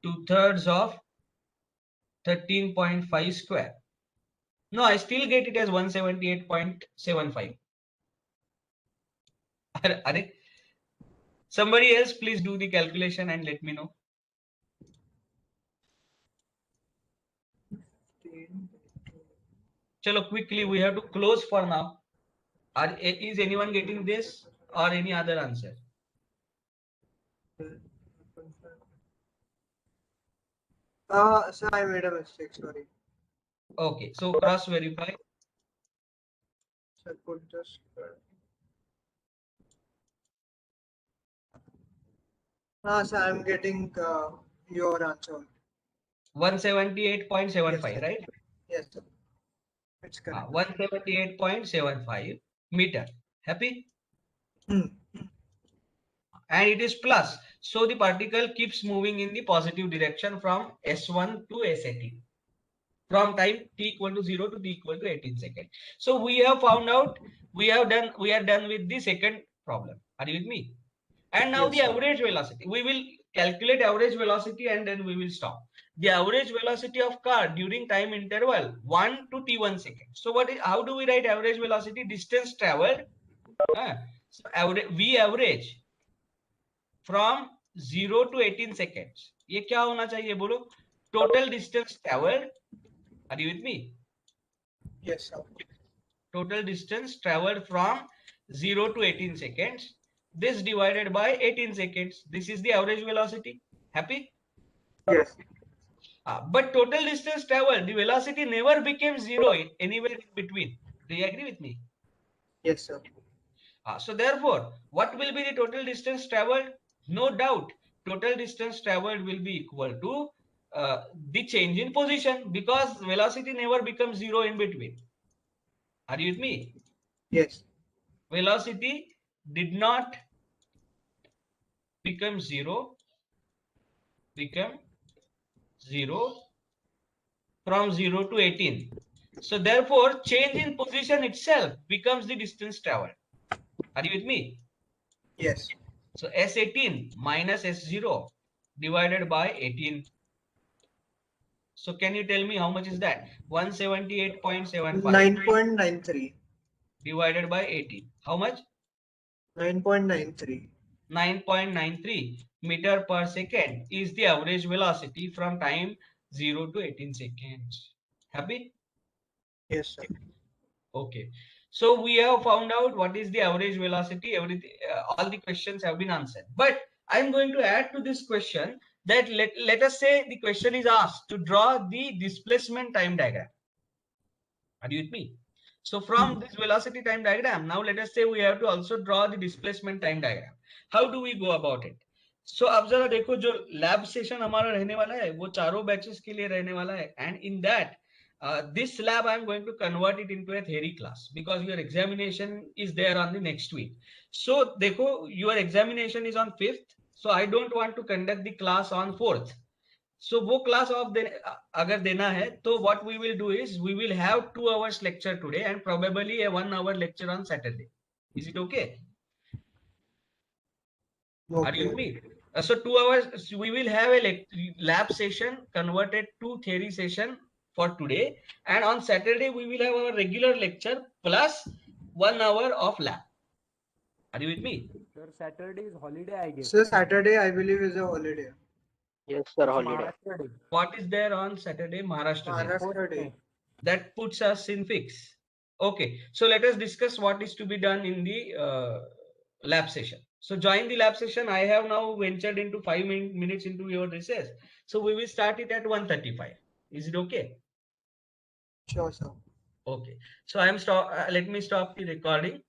2/3 of 13.5 square. No, I still get it as 178.75. Somebody else please do the calculation and let me know. Chalo, quickly, we have to close for now. Is anyone getting this or any other answer? Sir, I made a mistake. Sorry. Okay, so cross verify. Sir, put this. Sir, I'm getting your answer. 178.75, Yes, sir. right? Yes, sir. It's correct. 178.75 meter. Happy? Hmm. And it is plus. So the particle keeps moving in the positive direction from S1 to S18. From time t equal to 0 to t equal to 18 seconds. So we have found out, we are done with the second problem. Are you with me? And now Yes, the sir. average velocity. We will calculate average velocity and then we will stop. The average velocity of car during time interval 1 to t1 second. So how do we write average velocity? Distance traveled. So we average from 0 to 18 seconds. ये क्या होना चाहिए बोलो? Total distance traveled. Are you with me? Yes, sir. Total distance traveled from 0 to 18 seconds. This divided by 18 seconds. This is the average velocity. Happy? Yes. But total distance traveled, the velocity never became zero anywhere in between. Do you agree with me? Yes, sir. So therefore, what will be the total distance traveled? No doubt, total distance traveled will be equal to the change in position, because velocity never becomes zero in between. Are you with me? Yes. Velocity did not become zero from 0 to 18. So therefore, change in position itself becomes the distance traveled. Are you with me? Yes. So S18 minus S0 divided by 18. So can you tell me how much is that? 178.75 9.93. divided by 18. How much? 9.93. 9.93 meter per second is the average velocity from time 0 to 18 seconds. Happy? Yes, sir. Okay. So we have found out what is the average velocity. Everything, all the questions have been answered. But I'm going to add to this question that let us say the question is asked to draw the displacement time diagram. Are you with me? So from this velocity time diagram, now let us say we have to also draw the displacement time diagram. How do we go about it? So अब जरा देखो जो lab session हमारा रहने वाला है वो चारों batches के लिए रहने वाला है, and in that this lab I am going to convert it into a theory class because your examination is there on the next week. So देखो your examination is on 5th, so I don't want to conduct the class on 4th. So वो class of अगर देना है तो what we will do is we will have 2 hours lecture today and probably a 1 hour lecture on Saturday. Is it okay? Are you with Okay. me? So 2 hours we will have a lab session converted to theory session for today, and on Saturday we will have our regular lecture plus 1 hour of lab. Are you with me? Sir, Saturday is holiday, I guess. So Saturday, I believe, is a holiday. Yes, sir, It's holiday. Maharashtra Day. What is there on Saturday? Maharashtra Day. Maharashtra Day. That puts us in fix. Okay, so let us discuss what is to be done in the lab session. So join the lab session. I have now ventured into 5 minutes into your recess. So we will start it at 1:35. Is it okay? Sure, sir. Okay. So let me stop the recording.